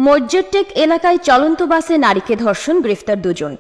মসজিদটেক এলাকায় চলন্ত বাসে নারীকে ধর্ষণ, গ্রেফতার দুজন।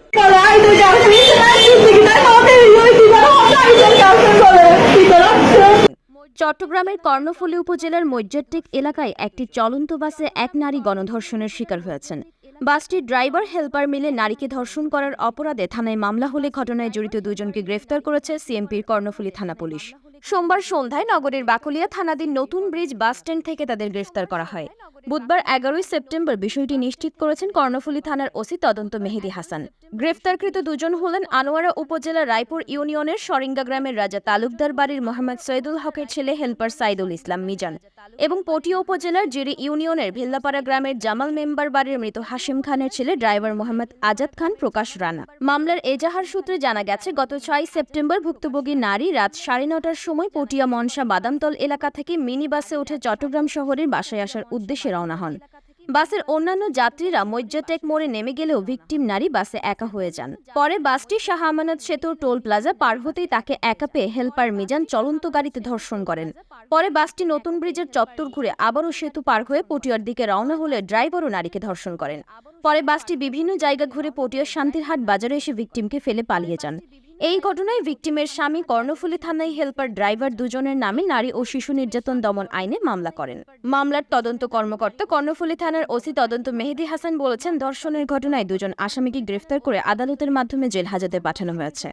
চট্টগ্রামের কর্ণফুলী উপজেলার মসজিদটেক এলাকায় একটি চলন্ত বাসে এক নারী গণধর্ষণের শিকার হয়েছেন। বাসটির ড্রাইভার হেলপার মিলে নারীকে ধর্ষণ করার অপরাধে থানায় মামলা হলে ঘটনায় জড়িত দুজনকে গ্রেফতার করেছে সিএমপির কর্ণফুলী থানা পুলিশ। সোমবার সন্ধ্যায় নগরীর বাকলিয়া থানাধীন নতুন ব্রিজ বাসস্ট্যান্ড থেকে তাদের গ্রেফতার করা হয়। বুধবার 11 সেপ্টেম্বর বিষয়টি নিশ্চিত করেছেন কর্ণফুলী থানার ওসি তদন্ত মেহেদী হাসান। গ্রেফতারকৃত দুজন হলেন আনোয়ারা উপজেলার রায়পুর ইউনিয়নের সরিঙ্গা গ্রামের রাজা তালুকদার বাড়ির মোহাম্মদ সৈয়দুল হকের ছেলে হেলপার সাইদুল ইসলাম মিজান এবং পটিয়া উপজেলার জিরি ইউনিয়নের ভেল্লাপাড়া গ্রামের জামাল মেম্বার বাড়ির মৃত হাশিম খানের ছেলে ড্রাইভার মোহাম্মদ আজাদ খান প্রকাশ রানা। মামলার এজাহার সূত্রে জানা গেছে, গত 6 সেপ্টেম্বর ভুক্তভোগী নারী রাত 9:30টার সময় পটিয়া মনসা বাদামতল এলাকা থেকে মিনি বাসে উঠে চট্টগ্রাম শহরের বাসায় আসার উদ্দেশ্যে রওনা হন। বাসের অন্যান্য যাত্রীরা মসজিদটেক মোড়ে নেমে গেলেও ভিকটিম নারী বাসে একা হয়ে যান। পরে বাসটি শাহ আমানত সেতুর টোল প্লাজা পার হতেই তাকে একা পেয়ে হেলপার মিজান চলন্ত গাড়িতে ধর্ষণ করেন। পরে বাসটি নতুন ব্রিজের চত্বর ঘুরে আবারও সেতু পার হয়ে পটিয়ার দিকে রওনা হলে ড্রাইভারও নারীকে ধর্ষণ করেন। পরে বাসটি বিভিন্ন জায়গা ঘুরে পটিয়ার শান্তিরহাট বাজারে এসে ভিকটিমকে ফেলে পালিয়ে যান। এই ঘটনায় ভিকটিমের স্বামী কর্ণফুলী থানায় হেলপার ড্রাইভার দুজনের নামে নারী ও শিশু নির্যাতন দমন আইনে মামলা করেন। মামলার তদন্ত কর্মকর্তা কর্ণফুলী থানার ওসি তদন্ত মেহেদী হাসান বলেছেন, ধর্ষণের ঘটনায় দুজন আসামিকে গ্রেফতার করে আদালতের মাধ্যমে জেল হাজতে পাঠানো হয়েছে।